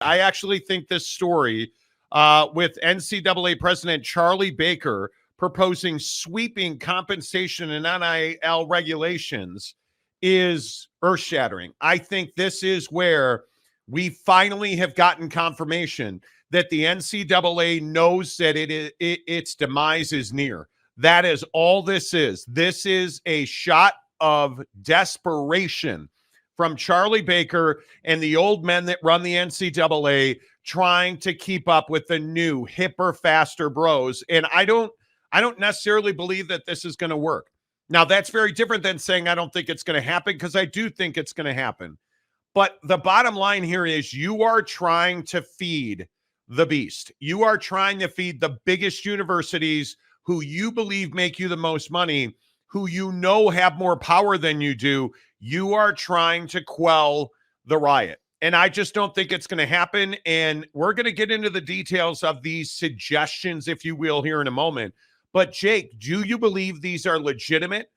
I actually think this story with NCAA President Charlie Baker proposing sweeping compensation and NIL regulations is earth-shattering. I think this is where we finally have gotten confirmation that the NCAA knows that its demise is near. That is all this is. This is a shot of desperation from Charlie Baker and the old men that run the NCAA trying to keep up with the new, hipper, faster bros. And I don't necessarily believe that this is going to work. Now, that's very different than saying I don't think it's going to happen, because I do think it's going to happen. But the bottom line here is you are trying to feed the beast. You are trying to feed the biggest universities who you believe make you the most money, who you know have more power than you do. You are trying to quell the riot. And I just don't think it's going to happen. And we're going to get into the details of these suggestions, if you will, here in a moment. But Jake, do you believe these are legitimate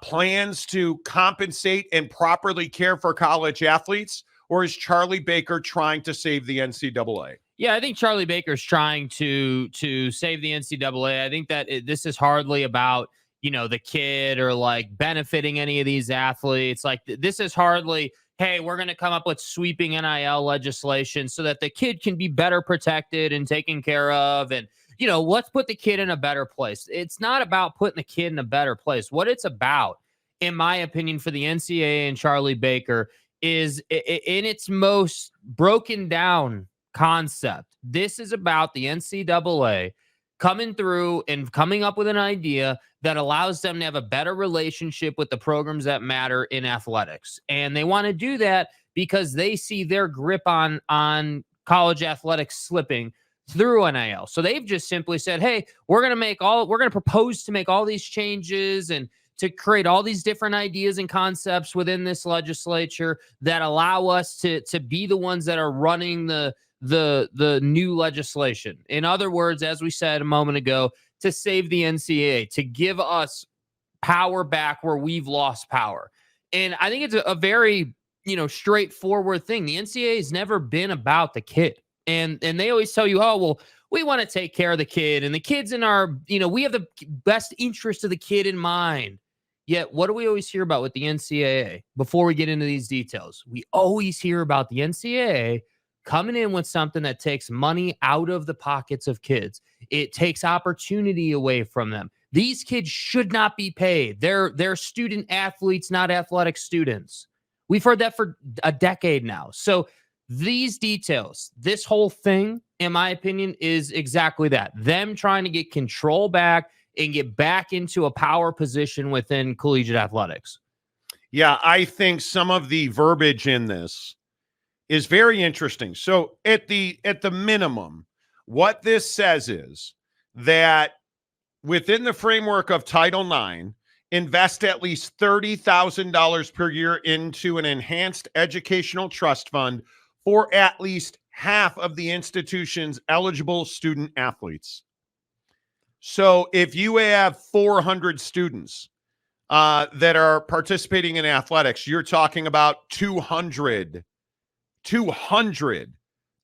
plans to compensate and properly care for college athletes? Or is Charlie Baker trying to save the NCAA? Yeah, I think Charlie Baker's trying to save the NCAA. I think that this is hardly about, the kid or like benefiting any of these athletes. Like this is hardly, hey, we're going to come up with sweeping NIL legislation so that the kid can be better protected and taken care of. And, let's put the kid in a better place. It's not about putting the kid in a better place. What it's about, in my opinion, for the NCAA and Charlie Baker is in its most broken down concept. This is about the NCAA coming through and coming up with an idea that allows them to have a better relationship with the programs that matter in athletics. And they want to do that because they see their grip on college athletics slipping through NIL. So they've just simply said, hey, we're going to propose to make all these changes and to create all these different ideas and concepts within this legislature that allow us to be the ones that are running the new legislation. In other words, as we said a moment ago, to save the NCAA, to give us power back where we've lost power. And I think it's a very, straightforward thing. The NCAA has never been about the kid. And they always tell you, oh, well, we want to take care of the kid and the kids in our, we have the best interest of the kid in mind. Yet, what do we always hear about with the NCAA? Before we get into these details, we always hear about the NCAA coming in with something that takes money out of the pockets of kids. It takes opportunity away from them. These kids should not be paid. They're student athletes, not athletic students. We've heard that for a decade now. So these details, this whole thing, in my opinion, is exactly that. Them trying to get control back and get back into a power position within collegiate athletics. Yeah, I think some of the verbiage in this is very interesting. So at the minimum, what this says is that within the framework of Title IX, invest at least $30,000 per year into an enhanced educational trust fund for at least half of the institution's eligible student athletes. So if you have 400 students that are participating in athletics, you're talking about 200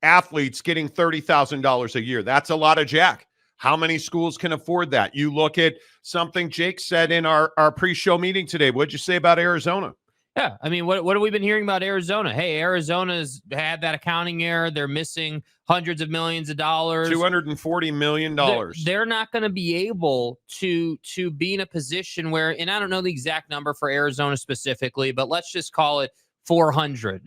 athletes getting $30,000 a year. That's a lot of jack. How many schools can afford that? You look at something Jake said in our pre-show meeting today. What'd you say about Arizona? Yeah, I mean, what have we been hearing about Arizona? Hey, Arizona's had that accounting error. They're missing hundreds of millions of dollars. $240 million. They're not going to be able to be in a position where, and I don't know the exact number for Arizona specifically, but let's just call it 400.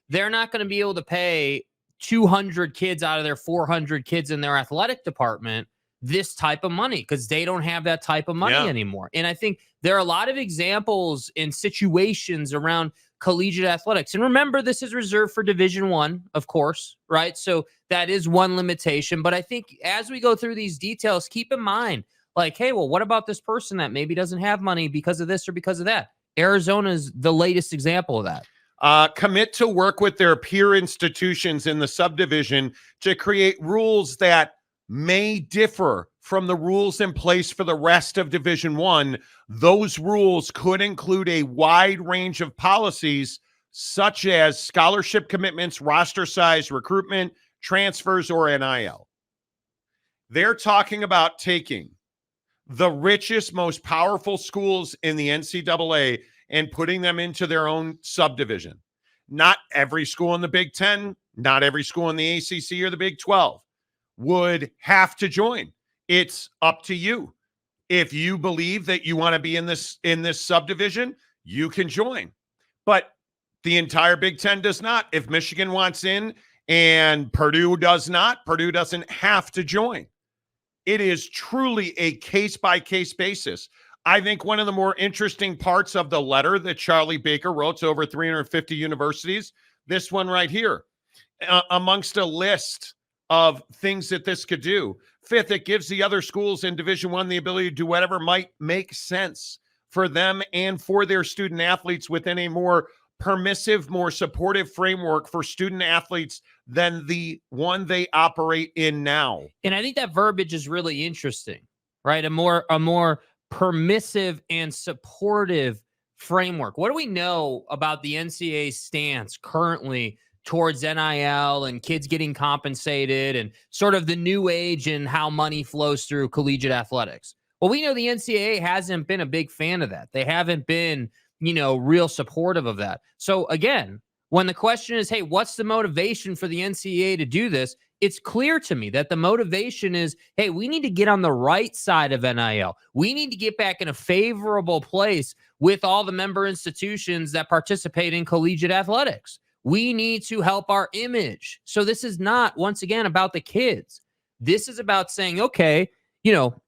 They're not going to be able to pay 200 kids out of their 400 kids in their athletic department this type of money because they don't have that type of money anymore. And I think there are a lot of examples and situations around collegiate athletics. And remember, this is reserved for Division I, of course, right? So that is one limitation. But I think as we go through these details, keep in mind, like, hey, well, what about this person that maybe doesn't have money because of this or because of that? Arizona is the latest example of that. Commit to work with their peer institutions in the subdivision to create rules that may differ from the rules in place for the rest of Division I. Those rules could include a wide range of policies such as scholarship commitments, roster size, recruitment, transfers, or NIL. They're talking about taking the richest, most powerful schools in the NCAA and putting them into their own subdivision. Not every school in the Big Ten, not every school in the ACC or the Big 12 would have to join. It's up to you. If you believe that you want to be in this subdivision, you can join. But the entire Big Ten does not. If Michigan wants in and Purdue does not, Purdue doesn't have to join. It is truly a case-by-case basis. I think one of the more interesting parts of the letter that Charlie Baker wrote to over 350 universities, this one right here, amongst a list of things that this could do. Fifth, it gives the other schools in Division I the ability to do whatever might make sense for them and for their student athletes within a more permissive, more supportive framework for student athletes than the one they operate in now. And I think that verbiage is really interesting, right? A more permissive and supportive framework. What do we know about the NCAA stance currently towards NIL and kids getting compensated and sort of the new age and how money flows through collegiate athletics? Well, we know the NCAA hasn't been a big fan of that. They haven't been, real supportive of that. So again, when the question is, hey, what's the motivation for the NCAA to do this? It's clear to me that the motivation is, hey, we need to get on the right side of NIL. We need to get back in a favorable place with all the member institutions that participate in collegiate athletics. We need to help our image. So this is not, once again, about the kids. This is about saying, okay,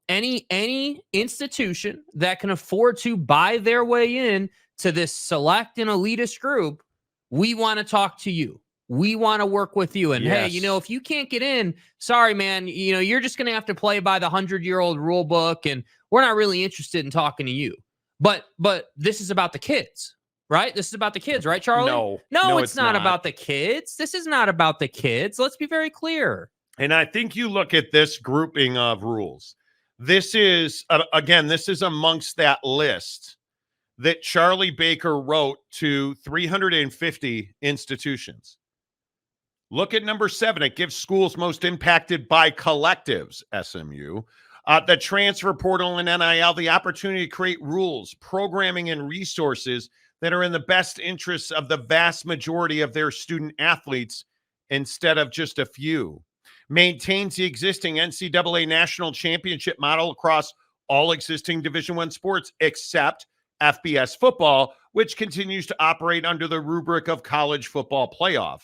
any institution that can afford to buy their way in to this select and elitist group, we want to talk to you. We want to work with you. And yes. Hey, if you can't get in, sorry, man, you're just going to have to play by the 100-year-old rule book. And we're not really interested in talking to you. But this is about the kids, right? This is about the kids, right, Charlie? No, it's not about the kids. This is not about the kids. Let's be very clear. And I think you look at this grouping of rules. This is, again, this is amongst that list that Charlie Baker wrote to 350 institutions. Look at number 7. It gives schools most impacted by collectives, SMU, the transfer portal and NIL, the opportunity to create rules, programming, and resources that are in the best interests of the vast majority of their student athletes instead of just a few. Maintains the existing NCAA national championship model across all existing Division I sports except FBS football, which continues to operate under the rubric of college football playoff.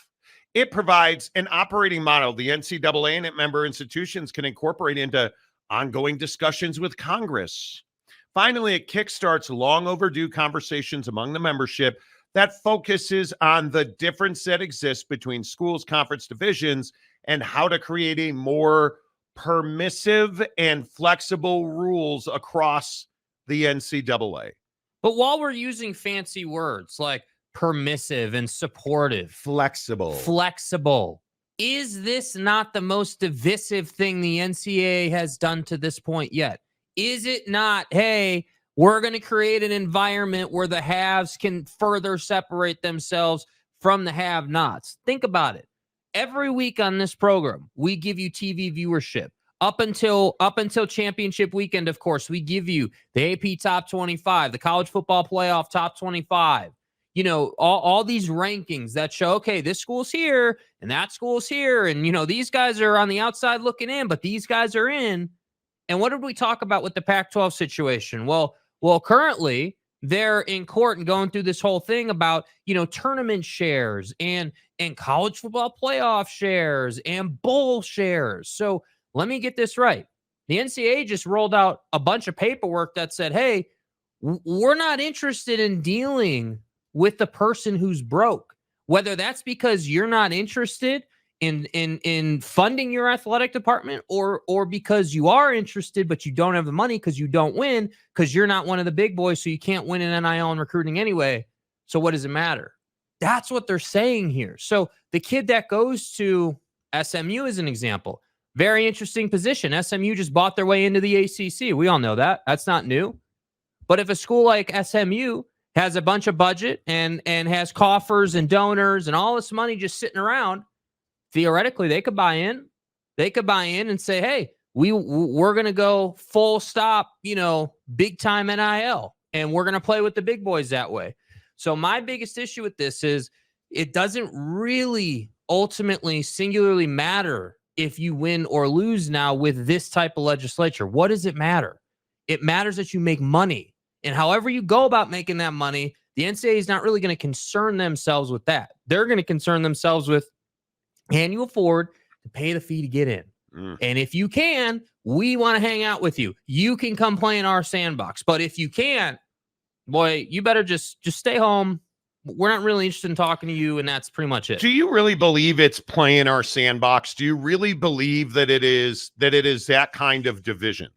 It provides an operating model the NCAA and its member institutions can incorporate into ongoing discussions with Congress. Finally, it kickstarts long overdue conversations among the membership that focuses on the difference that exists between schools, conference divisions, and how to create a more permissive and flexible rules across the NCAA. But while we're using fancy words like permissive and supportive, flexible, is this not the most divisive thing the NCAA has done to this point yet? Is it not, hey, we're going to create an environment where the haves can further separate themselves from the have-nots? Think about it. Every week on this program, we give you TV viewership. Up until championship weekend, of course, we give you the AP top 25, the college football playoff top 25. All these rankings that show, okay, this school's here and that school's here. And, these guys are on the outside looking in, but these guys are in. And what did we talk about with the Pac-12 situation? Well, currently they're in court and going through this whole thing about, tournament shares and college football playoff shares and bowl shares. So let me get this right. The NCAA just rolled out a bunch of paperwork that said, hey, we're not interested in dealing with the person who's broke, whether that's because you're not interested in funding your athletic department or because you are interested, but you don't have the money because you don't win, because you're not one of the big boys. So you can't win in NIL and recruiting anyway. So what does it matter? That's what they're saying here. So the kid that goes to SMU is an example. Very interesting position. SMU just bought their way into the ACC. We all know that. That's not new. But if a school like SMU has a bunch of budget and has coffers and donors and all this money just sitting around, theoretically they could buy in. They could buy in and say, hey, we're going to go full stop, big time NIL, and we're going to play with the big boys that way. So my biggest issue with this is it doesn't really ultimately singularly matter if you win or lose now with this type of legislature. What does it matter? It matters that you make money. And however you go about making that money, the NCAA is not really going to concern themselves with that. They're going to concern themselves with, can you afford to pay the fee to get in? And if you can, we want to hang out with you. You can come play in our sandbox. But if you can't, boy, you better just stay home. We're not really interested in talking to you, and that's pretty much it. Do you really believe it's playing our sandbox? Do you really believe that it is that kind of division?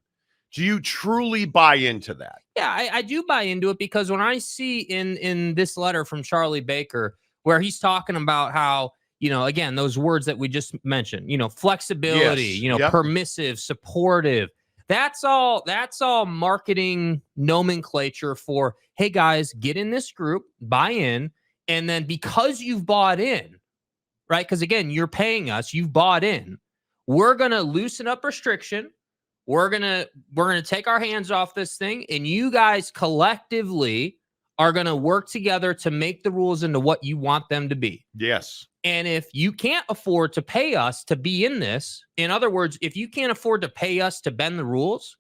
Do you truly buy into that? Yeah, I do buy into it, because when I see in this letter from Charlie Baker where he's talking about how, again, those words that we just mentioned, flexibility, Yes. Permissive, supportive, that's all marketing nomenclature for, hey guys, get in this group, buy in, and then because you've bought in, right? Because again, you're paying us, you've bought in, we're gonna loosen up restriction. We're gonna take our hands off this thing, and you guys collectively are gonna work together to make the rules into what you want them to be. Yes. And if you can't afford to pay us to be in this, in other words, if you can't afford to pay us to bend the rules,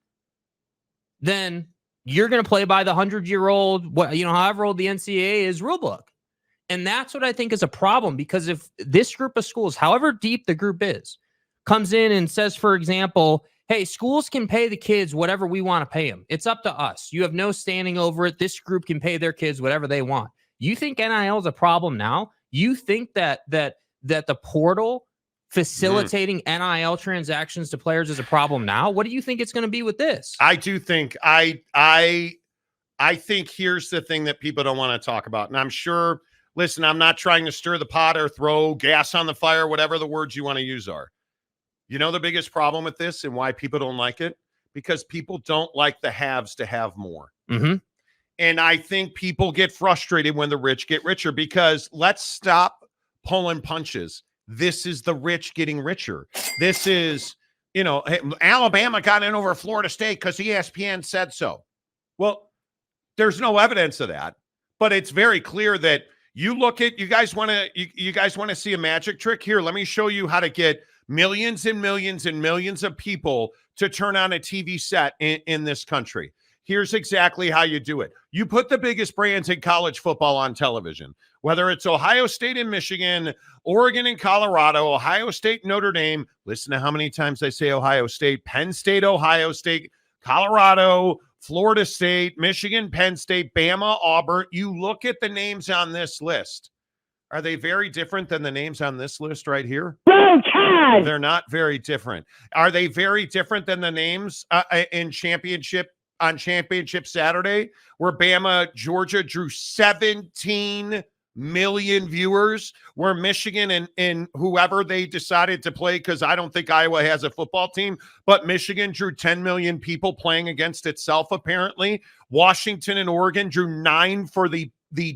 then you're gonna play by the 100-year-old, however old the NCAA is, rule book. And that's what I think is a problem, because if this group of schools, however deep the group is, comes in and says, for example, hey, schools can pay the kids whatever we want to pay them. It's up to us. You have no standing over it. This group can pay their kids whatever they want. You think NIL is a problem now? You think that the portal facilitating NIL transactions to players is a problem now? What do you think it's going to be with this? I do think I think here's the thing that people don't want to talk about. And I'm sure, listen, I'm not trying to stir the pot or throw gas on the fire, whatever the words you want to use are. You know the biggest problem with this and why people don't like it? Because people don't like the haves to have more. Mm-hmm. And I think people get frustrated when the rich get richer, because let's stop pulling punches. This is the rich getting richer. This is, Alabama got in over Florida State because ESPN said so. Well, there's no evidence of that, but it's very clear that you look at, you guys want to see a magic trick? Here, let me show you how to get millions and millions and millions of people to turn on a TV set in this country. Here's exactly how you do it. You put the biggest brands in college football on television, whether it's Ohio State and Michigan, Oregon and Colorado, Ohio State, Notre Dame. Listen to how many times I say Ohio State, Penn State, Ohio State, Colorado, Florida State, Michigan, Penn State, Bama, Auburn. You look at the names on this list. Are they very different than the names on this list right here? They're not very different. Are they very different than the names in championship Saturday, where Bama, Georgia drew 17 million viewers, where Michigan and whoever they decided to play, because I don't think Iowa has a football team, but Michigan drew 10 million people playing against itself, apparently. Washington and Oregon drew 9 for the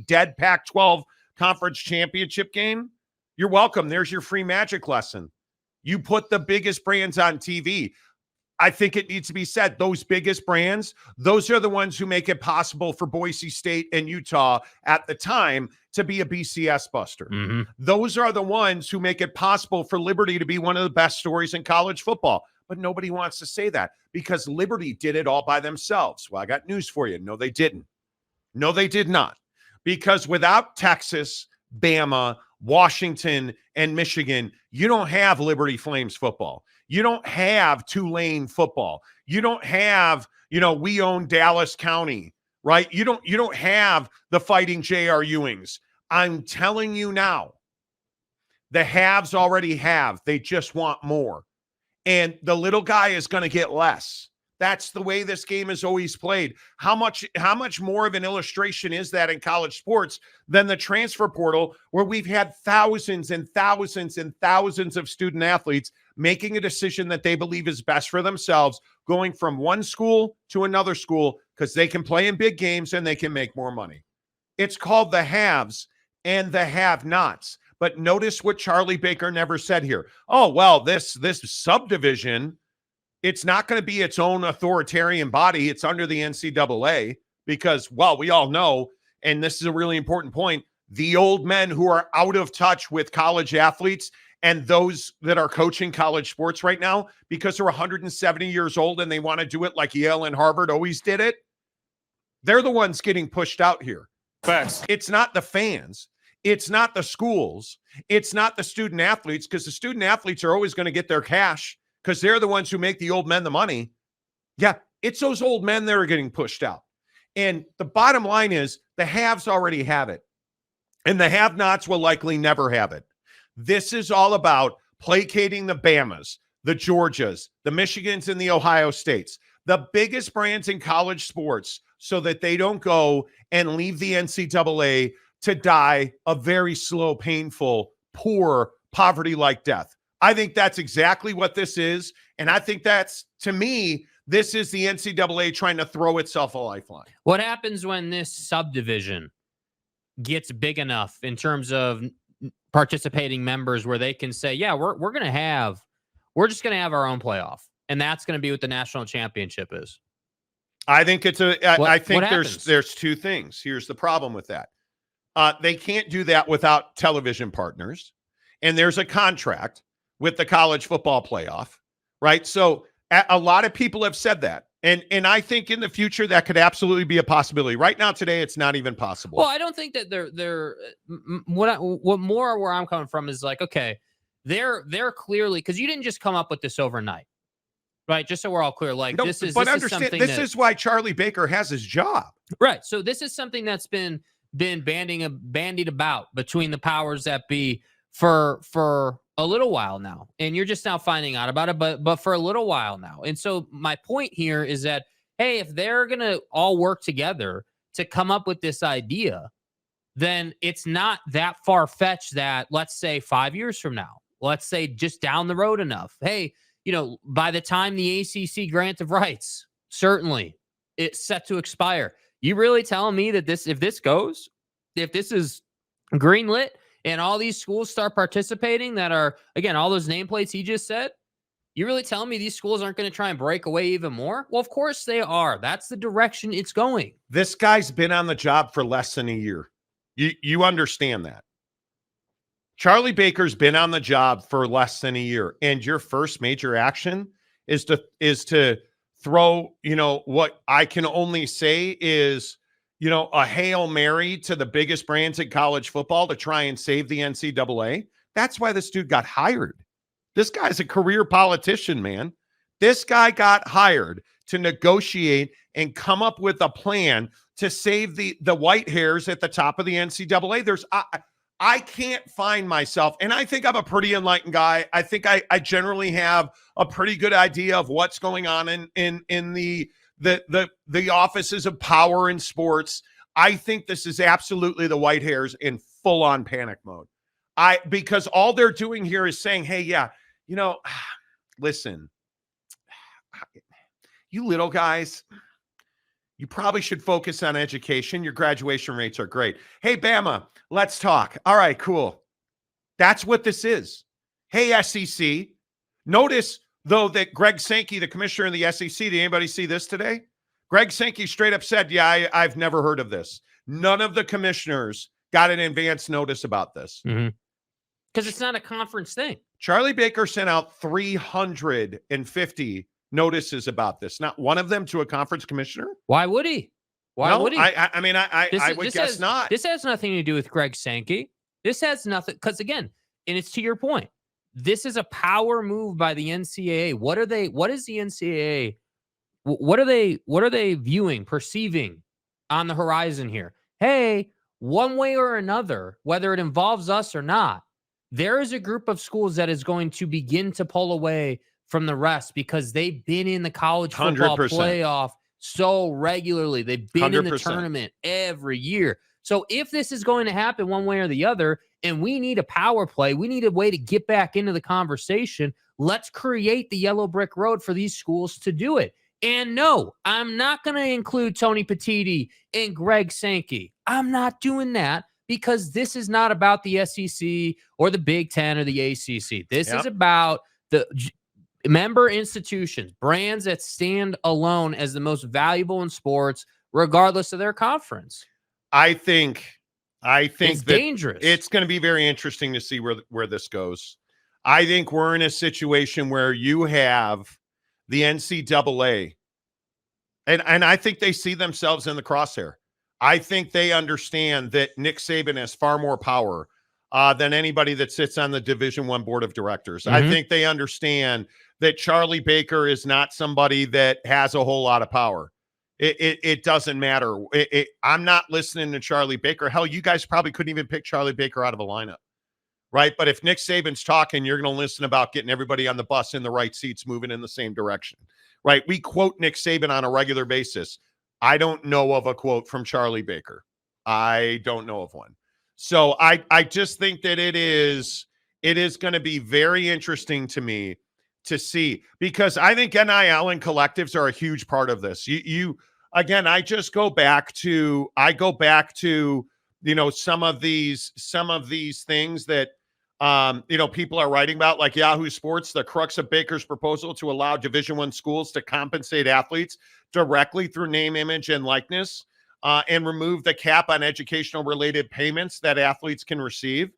dead Pac-12 conference championship game. You're welcome. There's your free magic lesson. You put the biggest brands on TV. I think it needs to be said, those biggest brands, those are the ones who make it possible for Boise State and Utah at the time to be a BCS buster. Mm-hmm. Those are the ones who make it possible for Liberty to be one of the best stories in college football. But nobody wants to say that because Liberty did it all by themselves. Well, I got news for you. No, they didn't. No, they did not. Because without Texas, Bama, Washington, and Michigan, you don't have Liberty Flames football. You don't have Tulane football. You don't have, we own Dallas County, right? You don't have the Fighting J.R. Ewings. I'm telling you now, the haves already have. They just want more. And the little guy is going to get less. That's the way this game is always played. How much more of an illustration is that in college sports than the transfer portal, where we've had thousands and thousands and thousands of student athletes making a decision that they believe is best for themselves, going from one school to another school because they can play in big games and they can make more money. It's called the haves and the have-nots. But notice what Charlie Baker never said here. Oh, well, this subdivision, it's not going to be its own authoritarian body. It's under the NCAA because, well, we all know, and this is a really important point, the old men who are out of touch with college athletes and those that are coaching college sports right now because they're 170 years old and they want to do it like Yale and Harvard always did it, they're the ones getting pushed out here. Facts. It's not the fans. It's not the schools. It's not the student athletes, because the student athletes are always going to get their cash because they're the ones who make the old men the money. Yeah, it's those old men that are getting pushed out. And the bottom line is the haves already have it, and the have-nots will likely never have it. This is all about placating the Bamas, the Georgias, the Michigans, and the Ohio States, the biggest brands in college sports, so that they don't go and leave the NCAA to die a very slow, painful, poor, poverty-like death. I think that's exactly what this is. And I think that's, to me, this is the NCAA trying to throw itself a lifeline. What happens when this subdivision gets big enough in terms of participating members where they can say, yeah, we're just going to have our own playoff. And that's going to be what the national championship is. I think I think happens? there's two things. Here's the problem with that. They can't do that without television partners. And there's a contract with the college football playoff, right? So a lot of people have said that. And I think in the future that could absolutely be a possibility. Right now, today, it's not even possible. Well, I don't think that they're what more where I'm coming from is like, okay, they're clearly, because you didn't just come up with this overnight. Right, just so we're all clear, like this is why Charlie Baker has his job. Right, so this is something that's been bandied about between the powers that be for a little while now, and you're just now finding out about it, but for a little while now. And so my point here is that, hey, if they're gonna all work together to come up with this idea, then it's not that far-fetched that, let's say 5 years from now, let's say just down the road enough, hey, you know, by the time the ACC grant of rights, certainly it's set to expire. You really telling me that if this is greenlit and all these schools start participating that are, again, all those nameplates he just said, you really telling me these schools aren't going to try and break away even more? Well, of course they are. That's the direction it's going. This guy's been on the job for less than a year. You understand that. Charlie Baker's been on the job for less than a year, and your first major action is to throw, what I can only say is, a Hail Mary to the biggest brands in college football to try and save the NCAA. That's why this dude got hired. This guy's a career politician, man. This guy got hired to negotiate and come up with a plan to save the white hairs at the top of the NCAA. I can't find myself, and I think I'm a pretty enlightened guy. I think I generally have a pretty good idea of what's going on in the offices of power in sports. I think this is absolutely the white hairs in full-on panic mode. Because all they're doing here is saying, hey, yeah, listen, you little guys, you probably should focus on education. Your graduation rates are great. Hey, Bama, let's talk. All right, cool. That's what this is. Hey, SEC. Notice, though, that Greg Sankey, the commissioner of the SEC, did anybody see this today? Greg Sankey straight up said, yeah, I've never heard of this. None of the commissioners got an advance notice about this. Because it's not a conference thing. Charlie Baker sent out 350 notices about this. Not one of them to a conference commissioner. Why would he? Why would he? I would guess not. This has nothing to do with Greg Sankey. This has nothing, because again, and it's to your point, this is a power move by the NCAA. What is the NCAA? What are they viewing, perceiving on the horizon here? Hey, one way or another, whether it involves us or not, there is a group of schools that is going to begin to pull away from the rest because they've been in the college football 100%. playoff so regularly. They've been 100%. in the tournament every year. So if this is going to happen one way or the other, and we need a power play, we need a way to get back into the conversation, let's create the yellow brick road for these schools to do it. And no, I'm not going to include Tony Petitti and Greg Sankey. I'm not doing that because this is not about the SEC or the Big Ten or the ACC. This is about the member institutions, brands that stand alone as the most valuable in sports, regardless of their conference. I think it's dangerous. It's going to be very interesting to see where this goes. I think we're in a situation where you have the NCAA, and I think they see themselves in the crosshair. I think they understand that Nick Saban has far more power than anybody that sits on the Division I board of directors. I think they understand that Charlie Baker is not somebody that has a whole lot of power. It doesn't matter. I'm not listening to Charlie Baker. Hell, you guys probably couldn't even pick Charlie Baker out of a lineup, right? But if Nick Saban's talking, you're going to listen about getting everybody on the bus in the right seats, moving in the same direction, right? We quote Nick Saban on a regular basis. I don't know of a quote from Charlie Baker. I don't know of one. So I just think that it is going to be very interesting to me to see, because I think NIL and collectives are a huge part of this. Again, I go back to, you know, some of these things that, you know, people are writing about, like Yahoo Sports, the crux of Baker's proposal to allow Division I schools to compensate athletes directly through name, image, and likeness, and remove the cap on educational related payments that athletes can receive.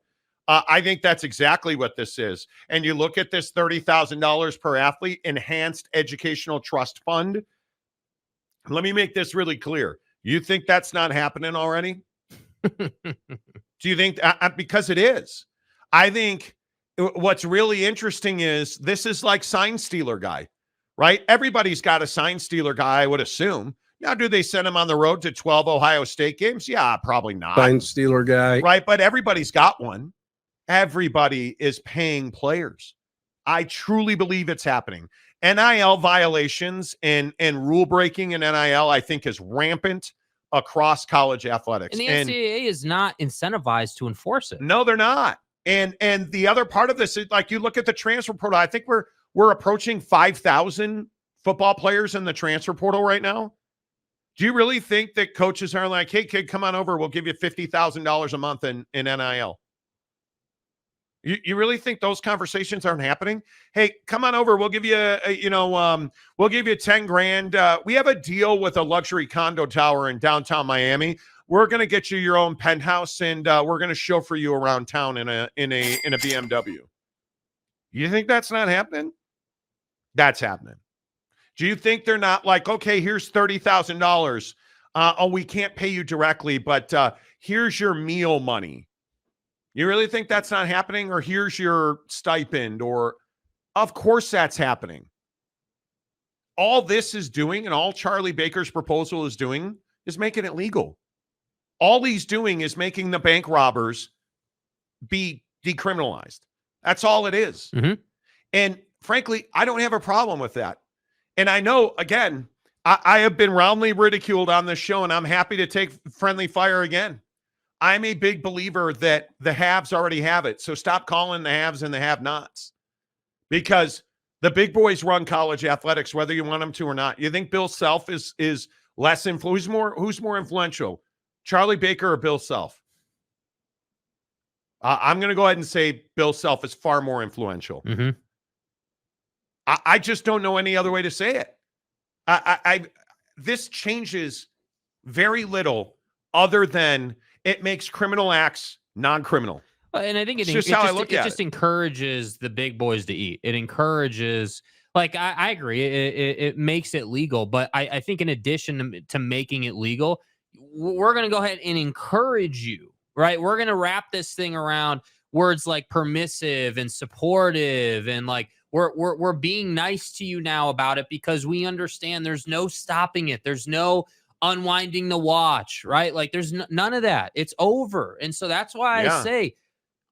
I think that's exactly what this is. And you look at this $30,000 per athlete enhanced educational trust fund. Let me make this really clear. You think that's not happening already? Do you think because it is? I think what's really interesting is this is like sign stealer guy, right? Everybody's got a sign stealer guy, I would assume. Now, do they send him on the road to 12 Ohio State games? Yeah, probably not. Sign stealer guy. Right, but everybody's got one. Everybody is paying players. I truly believe it's happening. NIL violations and rule breaking in NIL, I think, is rampant across college athletics. And the NCAA is not incentivized to enforce it. No, they're not. And the other part of this is, like, you look at the transfer portal. I think we're approaching 5,000 football players in the transfer portal right now. Do you really think that coaches are like, hey, kid, come on over, we'll give you $50,000 a month in NIL? You really think those conversations aren't happening? Hey, come on over, we'll give you we'll give you 10 grand. We have a deal with a luxury condo tower in downtown Miami. We're going to get you your own penthouse, and we're going to chauffeur you around town in a BMW. You think that's not happening? That's happening. Do you think they're not like, okay, here's $30,000. Oh, we can't pay you directly, but here's your meal money. You really think that's not happening? Or here's your stipend? Or, of course that's happening. All this is doing, and all Charlie Baker's proposal is doing, is making it legal. All he's doing is making the bank robbers be decriminalized. That's all it is. And frankly, I don't have a problem with that. And I know, again, I have been roundly ridiculed on this show, and I'm happy to take friendly fire again. I'm a big believer that the haves already have it. So stop calling the haves and the have-nots, because the big boys run college athletics, whether you want them to or not. You think Bill Self is less influential? Who's more influential, Charlie Baker or Bill Self? I'm going to go ahead and say Bill Self is far more influential. I just don't know any other way to say it. This changes very little other than it makes criminal acts non-criminal. And I think it just encourages the big boys to eat. It encourages, like, I agree. It makes it legal. But I think in addition to making it legal, we're going to go ahead and encourage you, right? We're going to wrap this thing around words like permissive and supportive, and like we're being nice to you now about it, because we understand there's no stopping it. There's no unwinding the watch, right? Like there's none of that. It's over. And so that's why I say,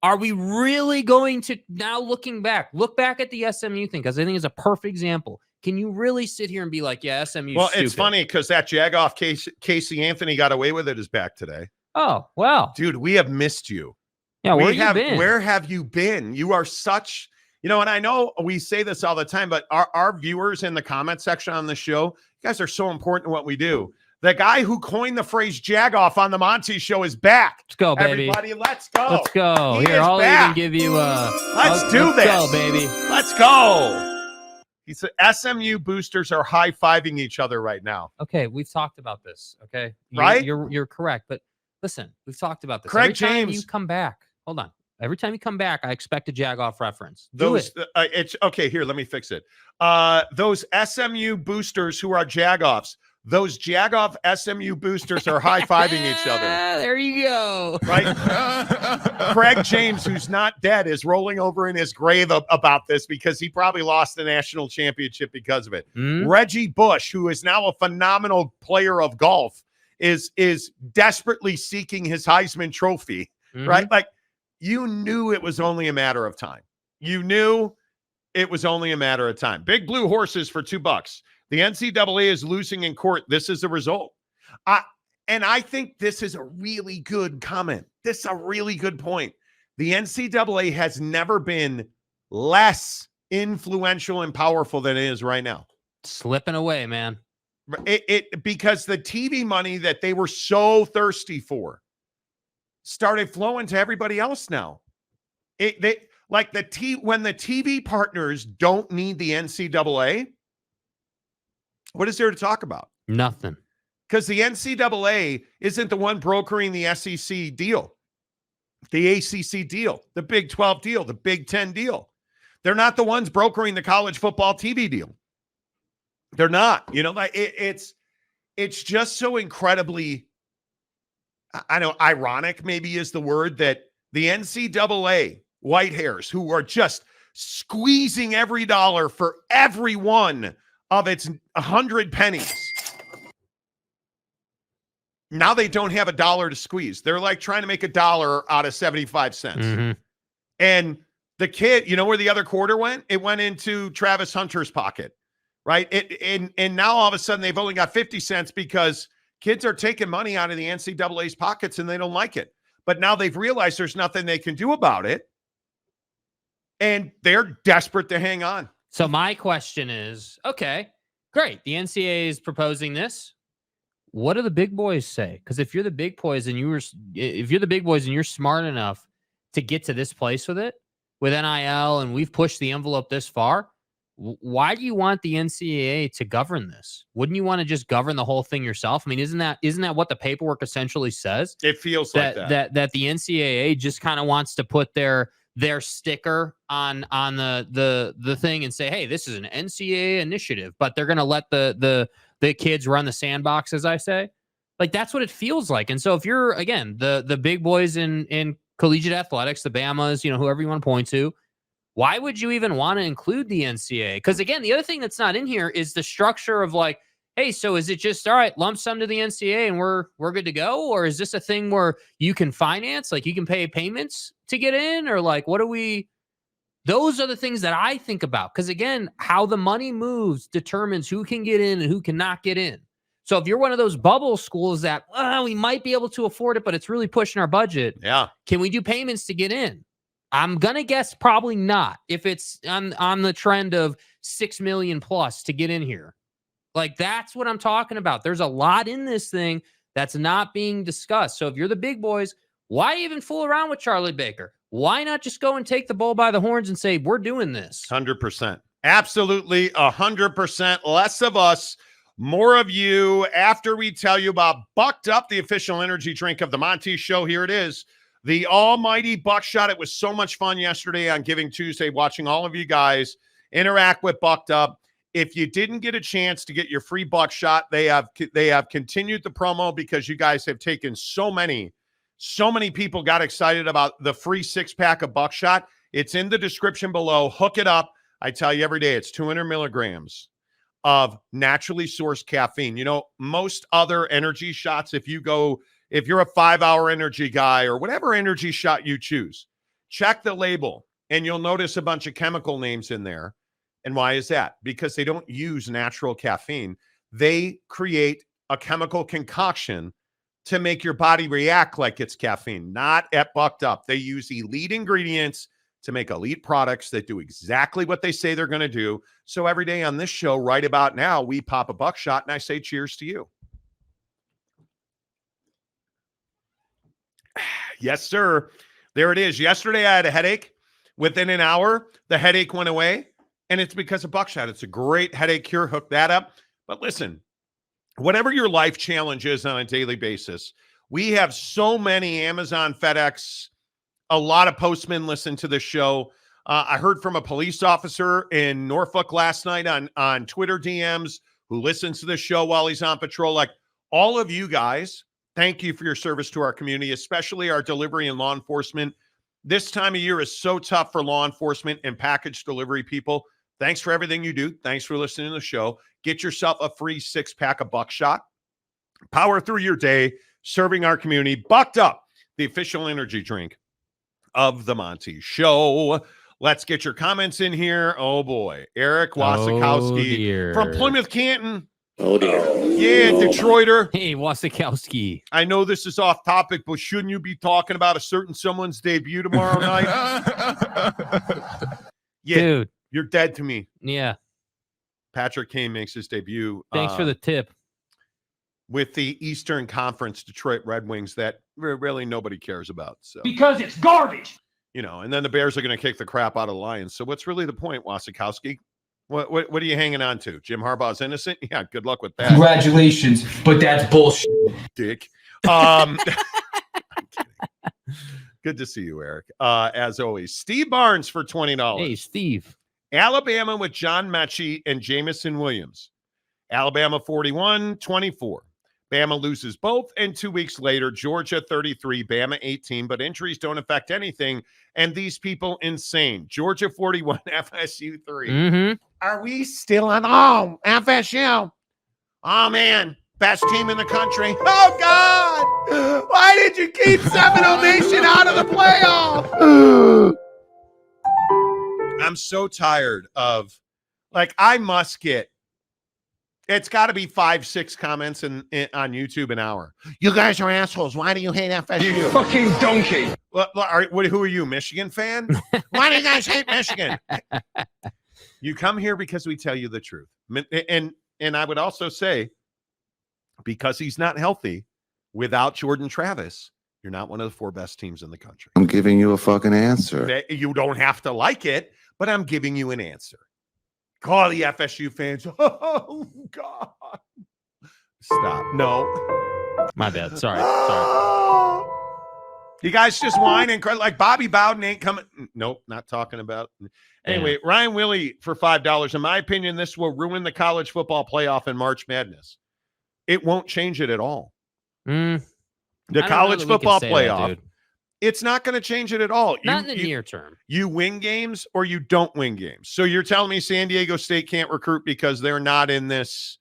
are we really going to now look back at the SMU thing? Because I think it's a perfect example. Can you really sit here and be like, yeah, SMU? Well, stupid? It's funny because that jagoff Casey Anthony got away with it is back today. Oh, well, dude, we have missed you. Yeah, where have you been? Where have you been? You are such You know, and I know we say this all the time, but our viewers in the comment section on the show, you guys are so important to what we do. The guy who coined the phrase jagoff on the Monty Show is back. Let's go, baby. Everybody, let's go. Let's go. He Here, is I'll back. even give you Let's do this. Let's go, baby. Let's go. He said SMU boosters are high-fiving each other right now. Okay, we've talked about this, okay? Right? You're correct, but listen, we've talked about this. Craig Every time James. you come back, hold on. Every time you come back, I expect a jagoff reference. Those it's okay. Here, let me fix it. Those SMU boosters who are jagoffs, those jagoff SMU boosters are high-fiving each other. There you go. Right? Craig James, who's not dead, is rolling over in his grave about this because he probably lost the national championship because of it. Reggie Bush, who is now a phenomenal player of golf, is desperately seeking his Heisman Trophy. Right? Like, you knew it was only a matter of time. You knew it was only a matter of time. Big blue horses for $2. The NCAA is losing in court. This is the result. And I think this is a really good comment. This is a really good point. The NCAA has never been less influential and powerful than it is right now. Slipping away, man. Because the TV money that they were so thirsty for started flowing to everybody else now. When the TV partners don't need the NCAA, what is there to talk about? Nothing. Because the NCAA isn't the one brokering the SEC deal, the ACC deal, the Big 12 deal, the Big 10 deal. They're not the ones brokering the college football TV deal. They're not. You know, like it's just so incredibly, I know, ironic maybe is the word, that the NCAA white hairs who are just squeezing every dollar for every one of its 100 pennies. Now they don't have a dollar to squeeze. They're like trying to make $1 out of 75 cents. And the kid, you know where the other quarter went? It went into Travis Hunter's pocket, right? And now all of a sudden they've only got 50 cents because kids are taking money out of the NCAA's pockets and they don't like it. But now they've realized there's nothing they can do about it. And they're desperate to hang on. So my question is, okay, great. The NCAA is proposing this. What do the big boys say? Because if you're the big boys and you're smart enough to get to this place with it, with NIL, and we've pushed the envelope this far, why do you want the NCAA to govern this? Wouldn't you want to just govern the whole thing yourself? I mean, isn't that what the paperwork essentially says? It feels like that the NCAA just kind of wants to put their sticker on the thing and say, hey, this is an NCAA initiative, but they're going to let the kids run the sandbox, as I say. Like, that's what it feels like. And so if you're, again, the big boys in collegiate athletics, the Bamas, you know, whoever you want to point to, why would you even want to include the NCAA? Because, again, the other thing that's not in here is the structure of, like, hey, so is it just, all right, lump sum to the NCAA and we're good to go? Or is this a thing where you can finance, like you can pay payments to get in? Or like, those are the things that I think about. Because again, how the money moves determines who can get in and who cannot get in. So if you're one of those bubble schools that, we might be able to afford it, but it's really pushing our budget. Yeah. Can we do payments to get in? I'm going to guess probably not, if it's on the trend of 6 million plus to get in here. Like, that's what I'm talking about. There's a lot in this thing that's not being discussed. So if you're the big boys, why even fool around with Charlie Baker? Why not just go and take the bull by the horns and say, we're doing this? 100%. Absolutely 100%. Less of us, more of you. After we tell you about Bucked Up, the official energy drink of the Monty Show, here it is. The almighty Buckshot. It was so much fun yesterday on Giving Tuesday, watching all of you guys interact with Bucked Up. If you didn't get a chance to get your free Buckshot, they have continued the promo because you guys have taken so many people got excited about the free 6-pack of Buckshot. It's in the description below. Hook it up. I tell you every day, it's 200 milligrams of naturally sourced caffeine. You know, most other energy shots, if you're a 5-hour energy guy or whatever energy shot you choose, check the label and you'll notice a bunch of chemical names in there. And why is that? Because they don't use natural caffeine. They create a chemical concoction to make your body react like it's caffeine. Not at Bucked Up. They use elite ingredients to make elite products that do exactly what they say they're going to do. So every day on this show, right about now, we pop a buckshot and I say cheers to you. Yes, sir. There it is. Yesterday, I had a headache. Within an hour, the headache went away, and it's because of buckshot. It's a great headache cure. Hook that up. But listen, whatever your life challenge is on a daily basis, we have so many Amazon, FedEx, a lot of postmen listen to the show. I heard from a police officer in Norfolk last night on Twitter DMs who listens to the show while he's on patrol. Like, all of you guys, thank you for your service to our community, especially our delivery and law enforcement. This time of year is so tough for law enforcement and package delivery people. Thanks for everything you do. Thanks for listening to the show. Get yourself a free 6-pack of buckshot. Power through your day, serving our community. Bucked Up, the official energy drink of the Monty Show. Let's get your comments in here. Oh, boy. Eric Wasikowski from Plymouth Canton. Oh, dear. Yeah, Detroiter. Hey, Wasikowski. I know this is off topic, but shouldn't you be talking about a certain someone's debut tomorrow night? Yeah, dude, you're dead to me. Yeah. Patrick Kane makes his debut. Thanks for the tip. With the Eastern Conference Detroit Red Wings that really nobody cares about. So because it's garbage. You know, and then the Bears are going to kick the crap out of the Lions. So what's really the point, Wasikowski? What are you hanging on to? Jim Harbaugh's innocent? Yeah, good luck with that. Congratulations, but that's bullshit. Dick. I'm kidding. Good to see you, Eric. As always, Steve Barnes for $20. Hey, Steve. Alabama with John Mechie and Jamison Williams. Alabama 41-24. Bama loses both, and 2 weeks later, Georgia 33, Bama 18, but injuries don't affect anything, and these people insane. Georgia 41, FSU 3. Mm-hmm. Are we still on? Oh, FSU. Oh, man. Best team in the country. Oh, God. Why did you keep Seminole Nation out of the playoff? I'm so tired of, like, I must get, it's got to be 5-6 comments on YouTube an hour. You guys are assholes. Why do you hate FSU? You fucking donkey. Who are you, Michigan fan? Why do you guys hate Michigan? You come here because we tell you the truth. And I would also say, because he's not healthy, without Jordan Travis, you're not one of the 4 best teams in the country. I'm giving you a fucking answer. You don't have to like it, but I'm giving you an answer. Call the FSU fans. Oh, God. Stop. No. My bad. Sorry. You guys just whine and cry like Bobby Bowden ain't coming. Nope, not talking about. Anyway, Ryan Willie for $5. In my opinion, this will ruin the college football playoff in March Madness. It won't change it at all. The college football playoff. It's not going to change it at all. Not in the near term. You win games or you don't win games. So you're telling me San Diego State can't recruit because they're not in this.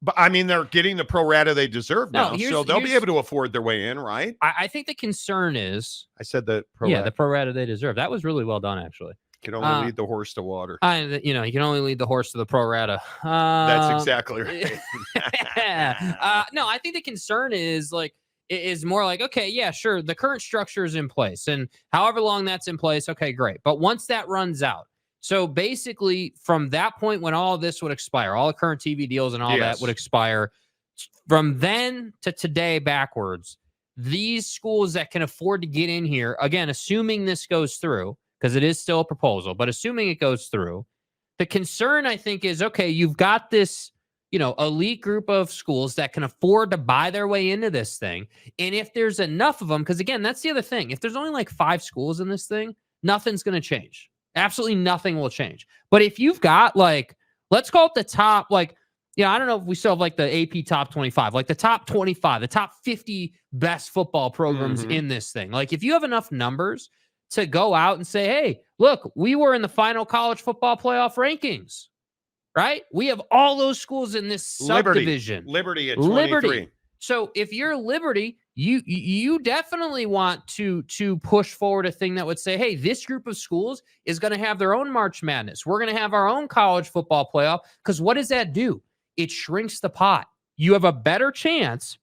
But I mean, they're getting the pro rata they deserve now. So they'll be able to afford their way in, right? I think the concern is. I said the pro rata. The pro rata they deserve. That was really well done, actually. You can only lead the horse to water. You can only lead the horse to the pro rata. That's exactly right. No, I think the concern is more like, okay, yeah, sure. The current structure is in place, and however long that's in place, okay, great. But once that runs out, so basically from that point when all of this would expire, all the current TV deals and all that would expire, from then to today backwards, these schools that can afford to get in here, again, assuming this goes through, because it is still a proposal, but assuming it goes through, the concern, I think, is, okay, you've got this, elite group of schools that can afford to buy their way into this thing. And if there's enough of them, because again, that's the other thing. If there's only like 5 schools in this thing, nothing's going to change. Absolutely nothing will change. But if you've got let's call it the top, I don't know if we still have the AP top 25, the top 25, the top 50 best football programs in this thing. If you have enough numbers to go out and say, hey, look, we were in the final college football playoff rankings. Right? We have all those schools in this subdivision. Liberty at 23. So if you're Liberty, you definitely want to push forward a thing that would say, hey, this group of schools is going to have their own March Madness. We're going to have our own college football playoff. Because what does that do? It shrinks the pot. You have a better chance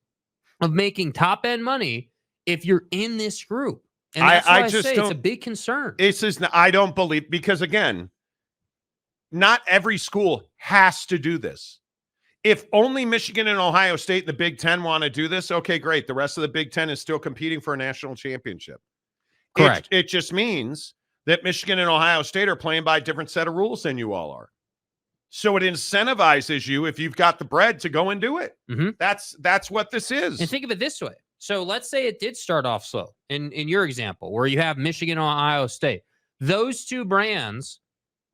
of making top-end money if you're in this group. And that's why I just say don't, it's a big concern. I don't believe, because again, not every school has to do this. If only Michigan and Ohio State and the Big Ten want to do this, okay, great. The rest of the Big Ten is still competing for a national championship. Correct. It just means that Michigan and Ohio State are playing by a different set of rules than you all are. So it incentivizes you, if you've got the bread, to go and do it. Mm-hmm. That's what this is. And think of it this way. So let's say it did start off slow in your example, where you have Michigan and Ohio State. Those two brands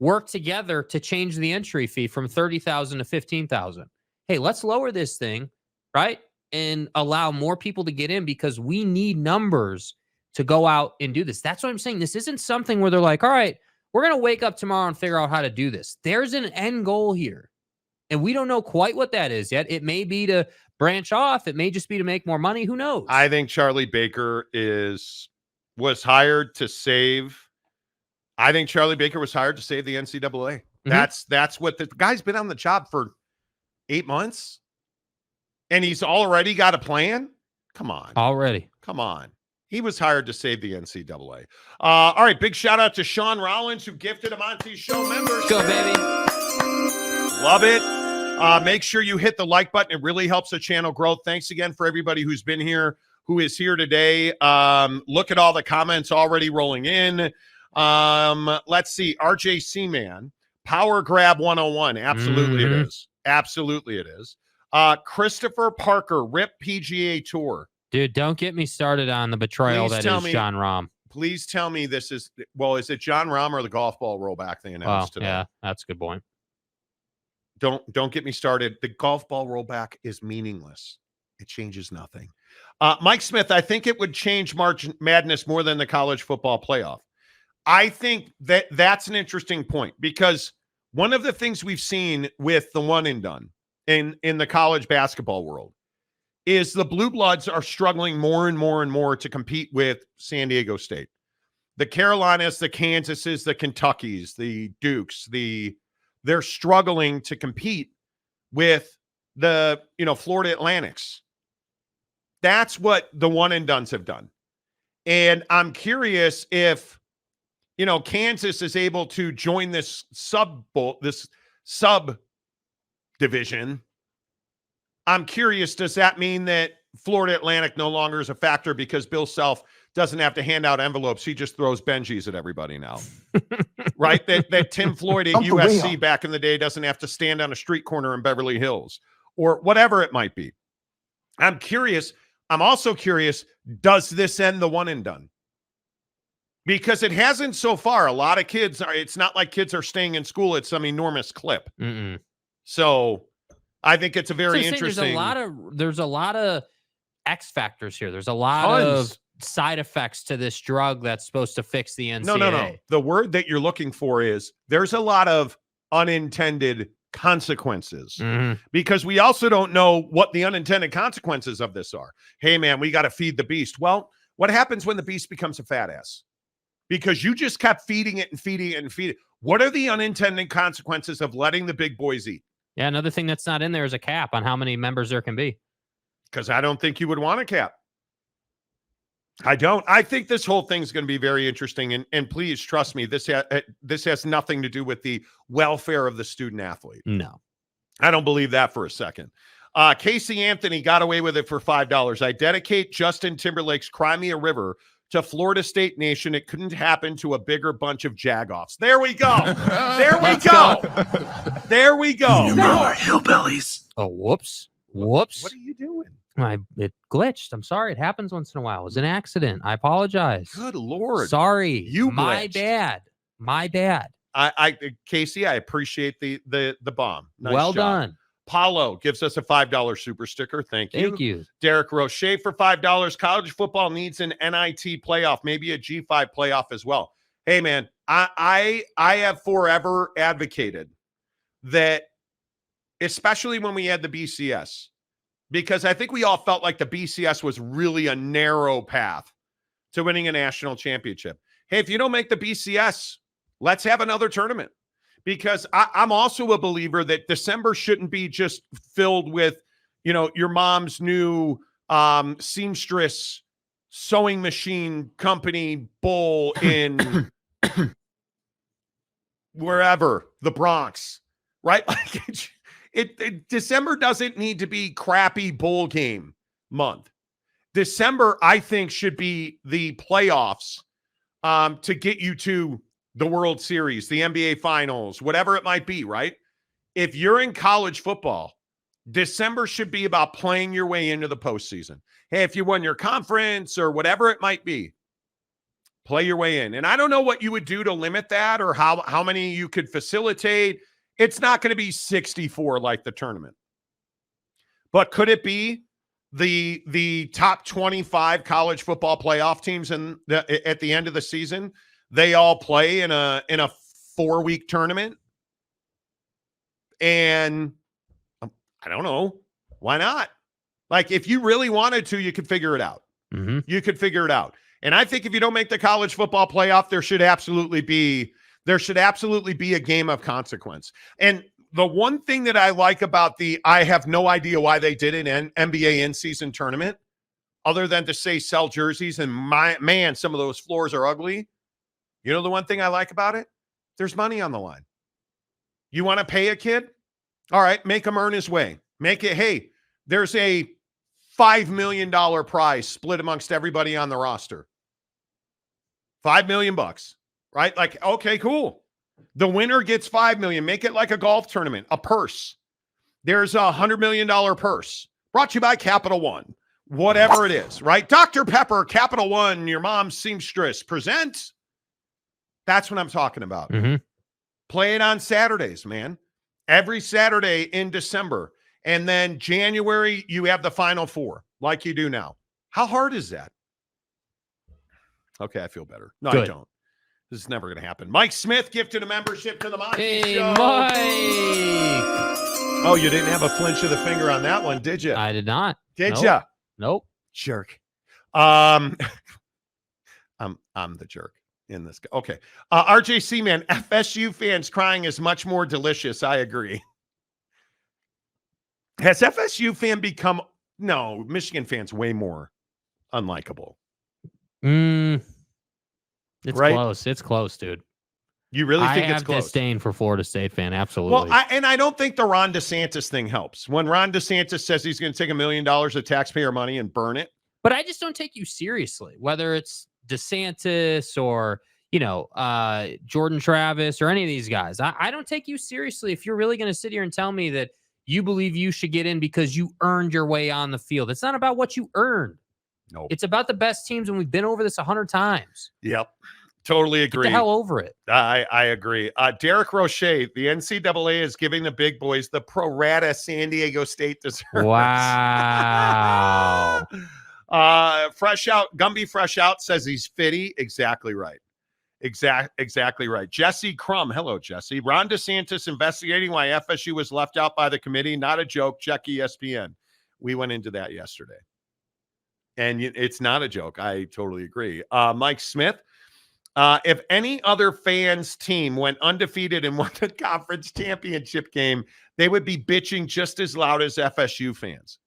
work together to change the entry fee from $30,000 to $15,000. Hey, let's lower this thing, right? And allow more people to get in, because we need numbers to go out and do this. That's what I'm saying. This isn't something where they're like, all right, we're going to wake up tomorrow and figure out how to do this. There's an end goal here. And we don't know quite what that is yet. It may be to branch off. It may just be to make more money. Who knows? I think Charlie Baker was hired to save. I think Charlie Baker was hired to save the NCAA. Mm-hmm. That's what the guy's been on the job for 8 months, and he's already got a plan. Come on. Come on. He was hired to save the NCAA. All right, big shout out to Sean Rollins, who gifted a Monty Show membership. Go, baby. Love it. Make sure you hit the like button. It really helps the channel grow. Thanks again for everybody who's been here, who is here today. Look at all the comments already rolling in. Let's see. RJ Seaman, Power Grab 101. Absolutely it is. Absolutely it is. Christopher Parker, RIP PGA Tour. Dude, don't get me started on the betrayal that is John Rahm. Please tell me this is, well, is it John Rahm or the golf ball rollback they announced today? Yeah, that's a good point. Don't get me started. The golf ball rollback is meaningless. It changes nothing. Mike Smith, I think it would change March Madness more than the college football playoff. I think that's an interesting point, because one of the things we've seen with the one and done in the college basketball world is the Blue Bloods are struggling more and more and more to compete with San Diego State. The Carolinas, the Kansases, the Kentuckys, the Dukes, they're struggling to compete with the, Florida Atlantics. That's what the one and dones have done. And I'm curious if, Kansas is able to join this sub division. I'm curious, does that mean that Florida Atlantic no longer is a factor because Bill Self doesn't have to hand out envelopes? He just throws Benjis at everybody now. Right? That Tim Floyd at USC back in the day doesn't have to stand on a street corner in Beverly Hills or whatever it might be. I'm curious. I'm also curious, does this end the one and done? Because it hasn't so far. A lot of kids it's not like kids are staying in school at some enormous clip. Mm-mm. So I think it's a very interesting. There's a lot of X factors here. There's a lot of side effects to this drug that's supposed to fix the NCAA. No. The word that you're looking for is there's a lot of unintended consequences, because we also don't know what the unintended consequences of this are. Hey, man, we got to feed the beast. Well, what happens when the beast becomes a fat ass? Because you just kept feeding it and feeding it and feeding it. What are the unintended consequences of letting the big boys eat? Yeah, another thing that's not in there is a cap on how many members there can be. Because I don't think you would want a cap. I don't. I think this whole thing's going to be very interesting. And please trust me, this has nothing to do with the welfare of the student athlete. No. I don't believe that for a second. Casey Anthony got away with it for $5. I dedicate Justin Timberlake's Cry Me a River to Florida State Nation. It couldn't happen to a bigger bunch of jagoffs. There we go. There we go. There we go. You more hillbillies. Oh, whoops. Whoops. What are you doing? It glitched. I'm sorry. It happens once in a while. It was an accident. I apologize. Good Lord. Sorry. My bad. My bad. Casey, I appreciate the bomb. Nice well job. done. Paulo gives us a $5 super sticker. Thank you. Thank you. Derek Roche for $5. College football needs an NIT playoff, maybe a G5 playoff as well. Hey, man, I have forever advocated that, especially when we had the BCS, because I think we all felt like the BCS was really a narrow path to winning a national championship. Hey, if you don't make the BCS, let's have another tournament. Because I'm also a believer that December shouldn't be just filled with, your mom's new seamstress sewing machine company bowl in wherever, the Bronx, right? Like December doesn't need to be crappy bowl game month. December, I think, should be the playoffs to get you to the World Series, the NBA Finals, whatever it might be, right? If you're in college football, December should be about playing your way into the postseason. Hey, if you won your conference or whatever it might be, play your way in. And I don't know what you would do to limit that or how many you could facilitate. It's not going to be 64 like the tournament. But could it be the top 25 college football playoff teams at the end of the season? They all play in a 4-week tournament. And I don't know. Why not? Like, if you really wanted to, you could figure it out. Mm-hmm. You could figure it out. And I think if you don't make the college football playoff, there should absolutely be a game of consequence. And the one thing that I like about I have no idea why they did an NBA in-season tournament other than to say sell jerseys. And some of those floors are ugly. You know the one thing I like about it? There's money on the line. You want to pay a kid? All right, make him earn his way. Make it, hey, there's a $5 million prize split amongst everybody on the roster. $5 million, right? Like, okay, cool. The winner gets $5 million. Make it like a golf tournament, a purse. There's a $100 million purse brought to you by Capital One, whatever it is, right? Dr. Pepper, Capital One, your mom's seamstress present. That's what I'm talking about. Mm-hmm. Play it on Saturdays, man. Every Saturday in December. And then January, you have the Final Four like you do now. How hard is that? Okay, I feel better. No, Good. I don't. This is never going to happen. Mike Smith gifted a membership to the Monty Hey, Show. Mike. Oh, you didn't have a flinch of the finger on that one, did you? I did not. Did Nope. ya? Nope. Jerk. I'm the jerk in this. Okay. RJC, man, FSU fans crying is much more delicious. I agree. Has FSU fan become, no, Michigan fans way more unlikable. It's Right? close. It's close, dude. You really think I it's have close? disdain for Florida State fan. Absolutely. Well, I don't think the Ron DeSantis thing helps. When Ron DeSantis says he's going to take $1 million of taxpayer money and burn it. But I just don't take you seriously, whether it's DeSantis or, Jordan Travis or any of these guys. I don't take you seriously if you're really going to sit here and tell me that you believe you should get in because you earned your way on the field. It's not about what you earned. No. It's about the best teams, and we've been over this 100 times. Yep. Totally agree. Get the hell over it. I agree. Derek Roche, the NCAA is giving the big boys the pro rata San Diego State deserves. Wow. Gumby Fresh Out says he's fitty. Exactly right. Exactly right. Jesse Crum. Hello, Jesse. Ron DeSantis investigating why FSU was left out by the committee. Not a joke. Check ESPN. We went into that yesterday. And it's not a joke. I totally agree. Mike Smith. If any other fans' team went undefeated and won the conference championship game, they would be bitching just as loud as FSU fans.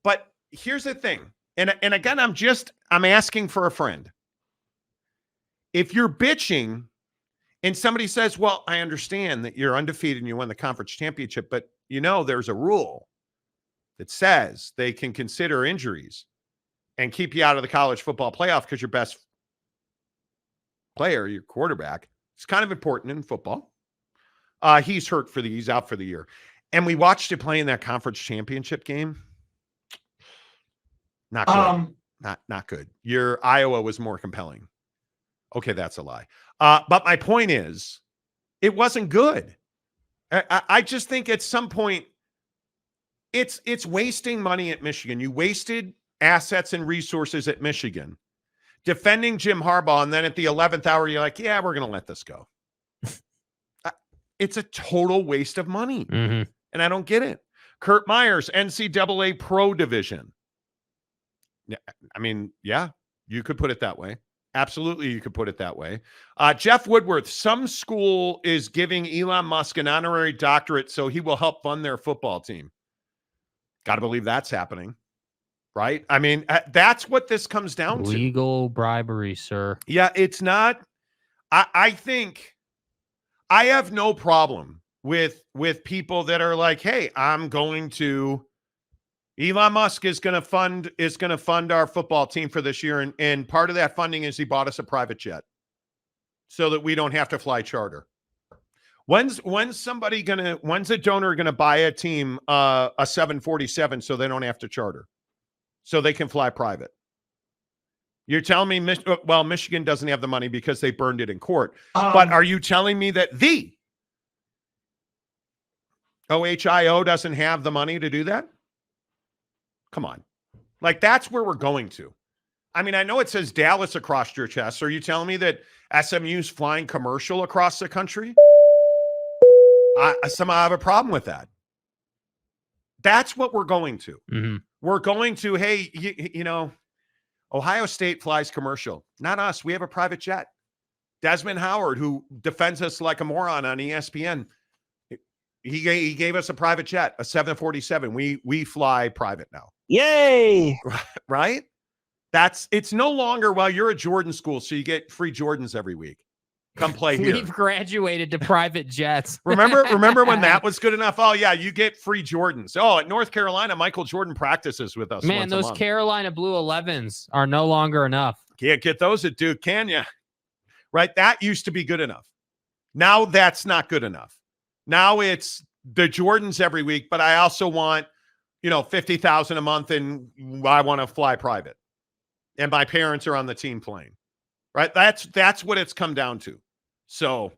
But here's the thing. And again, I'm asking for a friend. If you're bitching and somebody says, well, I understand that you're undefeated and you won the conference championship, but there's a rule that says they can consider injuries and keep you out of the college football playoff because your best player, your quarterback, is kind of important in football. He's hurt he's out for the year. And we watched it play in that conference championship game. Not good. Not good. Your Iowa was more compelling. Okay, that's a lie. But my point is, it wasn't good. I just think at some point, it's wasting money at Michigan. You wasted assets and resources at Michigan defending Jim Harbaugh, and then at the 11th hour, you're like, yeah, we're going to let this go. It's a total waste of money, Mm-hmm. and I don't get it. Kurt Myers, NCAA Pro Division. I mean, yeah, you could put it that way. Absolutely, you could put it that way. Jeff Woodworth, some school is giving Elon Musk an honorary doctorate so he will help fund their football team. Got to believe that's happening. right? I mean, that's what this comes down to. Legal bribery, sir. Yeah, it's not. I think I have no problem with people that are like, hey, I'm going to Elon Musk is going to fund our football team for this year, and part of that funding is he bought us a private jet so that we don't have to fly charter. When's a donor gonna buy a team a 747 so they don't have to charter, so they can fly private? You're telling me, Michigan doesn't have the money because they burned it in court. But are you telling me that the OHIO doesn't have the money to do that? Come on. Like, that's where we're going to. I mean, I know it says Dallas across your chest. Are you telling me that SMU's flying commercial across the country? I somehow have a problem with that. That's what we're going to. Mm-hmm. We're going to, hey, you know, Ohio State flies commercial. Not us. We have a private jet. Desmond Howard, who defends us like a moron on ESPN, he gave us a private jet, a 747. We fly private now. Yay! Right? It's no longer, well, you're a Jordan school, so you get free Jordans every week. Come play here. We've graduated to private jets. Remember when that was good enough? Oh, yeah, you get free Jordans. Oh, at North Carolina, Michael Jordan practices with us. Man, those Carolina Blue 11s are no longer enough. Can't get those at Duke, can you? Right? That used to be good enough. Now that's not good enough. Now it's the Jordans every week, but I also want, $50,000 a month, and I want to fly private. And my parents are on the team plane. Right? That's what it's come down to. So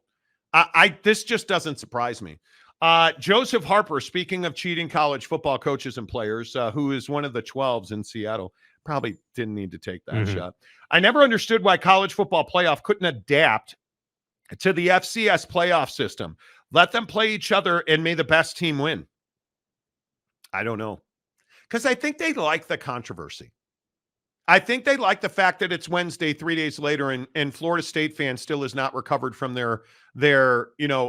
this just doesn't surprise me. Joseph Harper, speaking of cheating college football coaches and players, who is one of the 12s in Seattle, probably didn't need to take that shot. I never understood why college football playoff couldn't adapt to the FCS playoff system. Let them play each other and may the best team win. I don't know. Because I think they like the controversy. I think they like the fact that it's Wednesday, 3 days later, and Florida State fans still has not recovered from their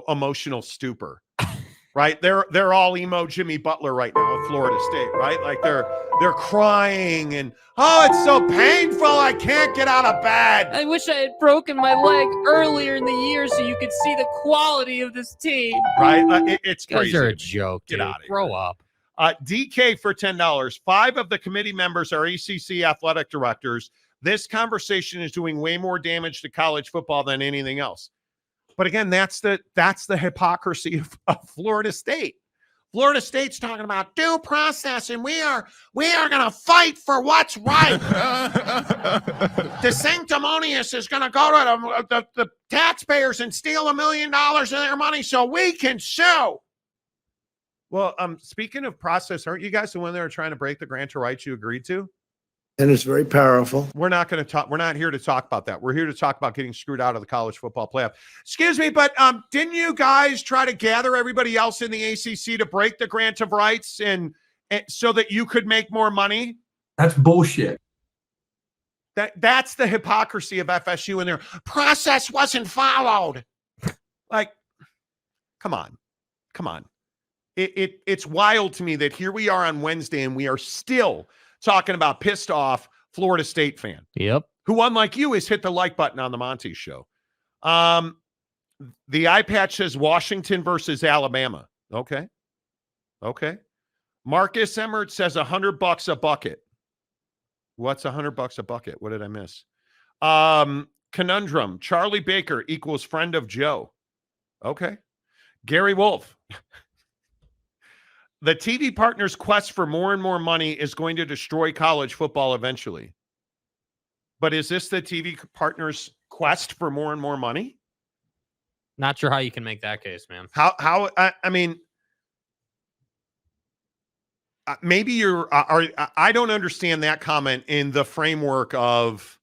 emotional stupor, right? They're all emo Jimmy Butler right now at Florida State, right? Like they're crying and, oh, it's so painful, I can't get out of bed. I wish I had broken my leg earlier in the year so you could see the quality of this team. Right? It's crazy. Those are a joke, dude. Get out of here. Grow up. DK for $10. 5 of the committee members are ACC athletic directors. This conversation is doing way more damage to college football than anything else. But again, that's the hypocrisy of Florida State. Florida State's talking about due process, and we are going to fight for what's right. The sanctimonious is going to go to the taxpayers and steal $1 million of their money so we can sue. Well, speaking of process, aren't you guys the one that are trying to break the grant of rights you agreed to? And it's very powerful. We're not going to talk. We're not here to talk about that. We're here to talk about getting screwed out of the college football playoff. Excuse me, but didn't you guys try to gather everybody else in the ACC to break the grant of rights and so that you could make more money? That's bullshit. That's the hypocrisy of FSU, and their process wasn't followed. Like, come on. It's wild to me that here we are on Wednesday and we are still talking about pissed off Florida State fan. Yep. Who, unlike you, has hit the like button on the Monty Show. The eye patch says Washington versus Alabama. Okay. Marcus Emmert says $100 a bucket. What's $100 a bucket? What did I miss? Conundrum. Charlie Baker equals friend of Joe. Okay. Gary Wolf. The TV partners' quest for more and more money is going to destroy college football eventually. But is this the TV partners' quest for more and more money? Not sure how you can make that case, man. I mean, maybe I don't understand that comment in the framework of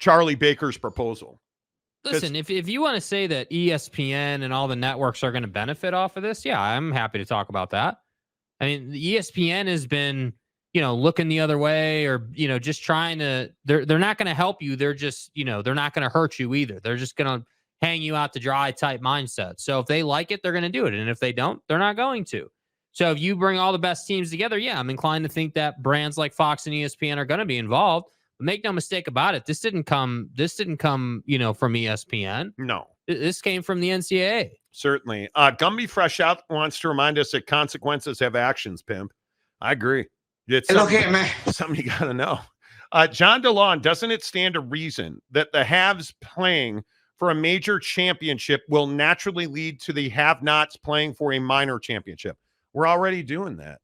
Charlie Baker's proposal. Listen, if you want to say that ESPN and all the networks are going to benefit off of this, yeah, I'm happy to talk about that. I mean, the ESPN has been, looking the other way or, just trying to, they're not going to help you. They're just, they're not going to hurt you either. They're just going to hang you out to dry type mindset. So if they like it, they're going to do it. And if they don't, they're not going to. So if you bring all the best teams together, yeah, I'm inclined to think that brands like Fox and ESPN are going to be involved. But make no mistake about it, this didn't come, from ESPN. No. This came from the NCAA. Certainly. Gumby Fresh Out wants to remind us that consequences have actions, pimp. I agree. It's something you got to know. John DeLon, doesn't it stand to reason that the haves playing for a major championship will naturally lead to the have-nots playing for a minor championship? We're already doing that.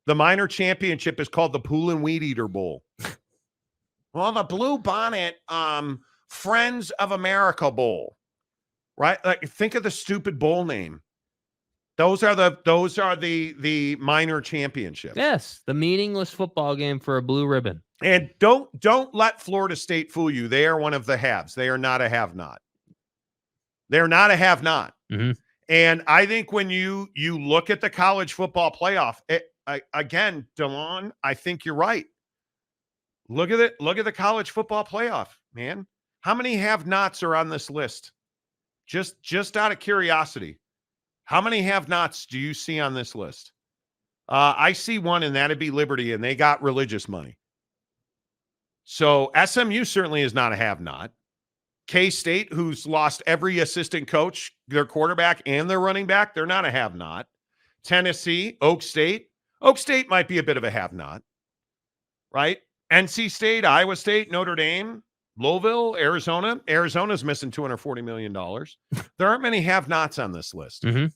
The minor championship is called the Pool and Weed Eater Bowl. Well, the Blue Bonnet Friends of America Bowl, right? Like, think of the stupid bowl name. Those are the minor championships. Yes, the meaningless football game for a blue ribbon. And don't let Florida State fool you. They are one of the haves. They are not a have-not. They're not a have-not. Mm-hmm. And I think when you look at the college football playoff, again, DeLon, I think you're right. Look at it. Look at the college football playoff, man. How many have-nots are on this list? Just out of curiosity, how many have-nots do you see on this list? I see one, and that'd be Liberty, and they got religious money. So SMU certainly is not a have-not. K-State, who's lost every assistant coach, their quarterback and their running back, they're not a have-not. Tennessee, Oak State might be a bit of a have-not, right? NC State, Iowa State, Notre Dame, Louisville, Arizona. Arizona's missing $240 million. There aren't many have-nots on this list. Mm-hmm.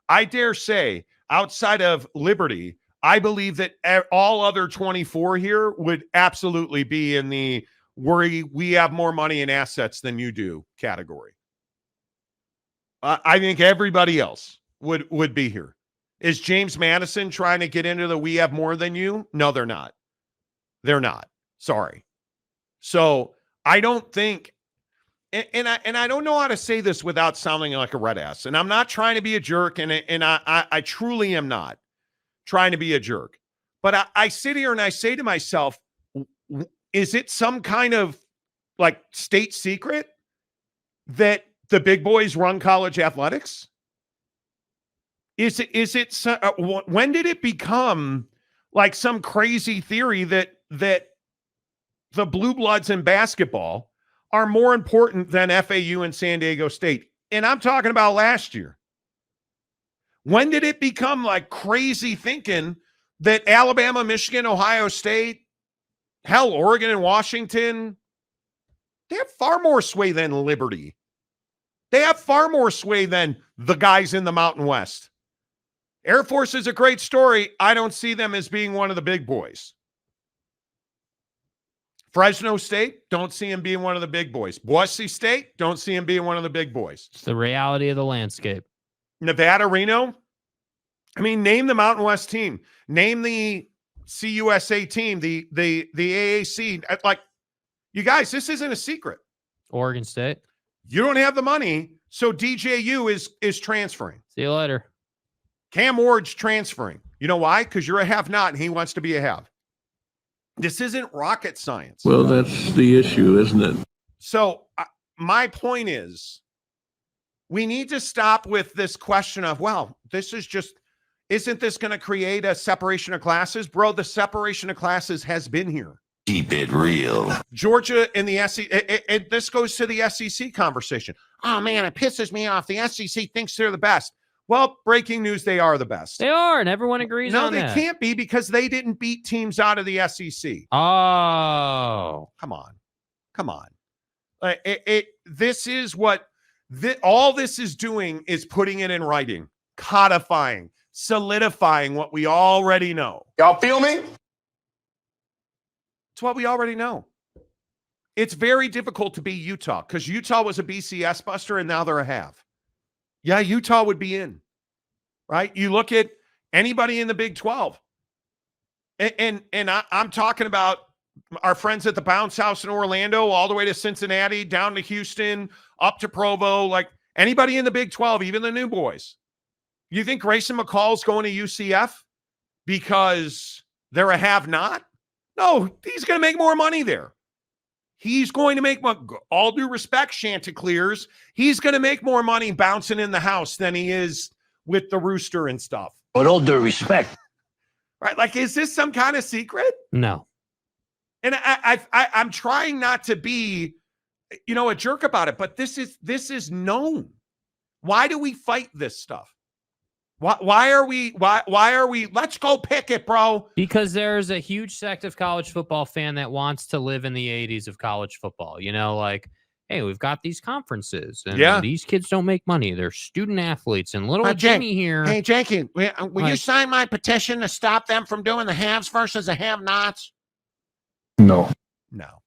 I dare say, outside of Liberty, I believe that all other 24 here would absolutely be in the we have more money and assets than you do category. I think everybody else would be here. Is James Madison trying to get into the we have more than you? No, they're not. They're not. Sorry. So I don't think, and I don't know how to say this without sounding like a red ass. And I'm not trying to be a jerk, and I truly am not trying to be a jerk. But I sit here and I say to myself, is it some kind of like state secret that the big boys run college athletics? Is it when did it become like some crazy theory that the blue bloods in basketball are more important than FAU and San Diego State? And I'm talking about last year. When did it become like crazy thinking that Alabama, Michigan, Ohio State, hell, Oregon and Washington, they have far more sway than Liberty. They have far more sway than the guys in the Mountain West. Air Force is a great story. I don't see them as being one of the big boys. Fresno State, don't see him being one of the big boys. Boise State, don't see him being one of the big boys. It's the reality of the landscape. Nevada, Reno, I mean, name the Mountain West team. Name the CUSA team, the AAC. Like, you guys, this isn't a secret. Oregon State. You don't have the money, so DJU is transferring. See you later. Cam Ward's transferring. You know why? Because you're a have-not, and he wants to be a have. This isn't rocket science. Well, that's the issue, isn't it? So my point is, we need to stop with this question of, well, this is just, isn't this going to create a separation of classes? Bro, the separation of classes has been here. Keep it real. Georgia and the SEC, and this goes to the SEC conversation. Oh, man, it pisses me off. The SEC thinks they're the best. Well, breaking news, they are the best. They are, and everyone agrees on that. No, they can't be because they didn't beat teams out of the SEC. Oh. Come on. This is what all this is doing, is putting it in writing, codifying, solidifying what we already know. Y'all feel me? It's what we already know. It's very difficult to be Utah because Utah was a BCS buster and now they're a have. Yeah, Utah would be in, right? You look at anybody in the Big 12. And I'm talking about our friends at the Bounce House in Orlando, all the way to Cincinnati, down to Houston, up to Provo, like anybody in the Big 12, even the new boys. You think Grayson McCall's going to UCF because they're a have-not? No, he's going to make more money there. He's going to make, all due respect, Chanticleers, he's going to make more money bouncing in the house than he is with the rooster and stuff. With all due respect. Right? Like, is this some kind of secret? No. And I'm trying not to be, a jerk about it, but this is known. Why do we fight this stuff? Why are we, let's go pick it, bro. Because there's a huge sect of college football fan that wants to live in the 80s of college football. Like, hey, we've got these conferences and these kids don't make money. They're student athletes and little Jimmy here. Hey, Jakey, will you sign my petition to stop them from doing the haves versus the have-nots? No. No.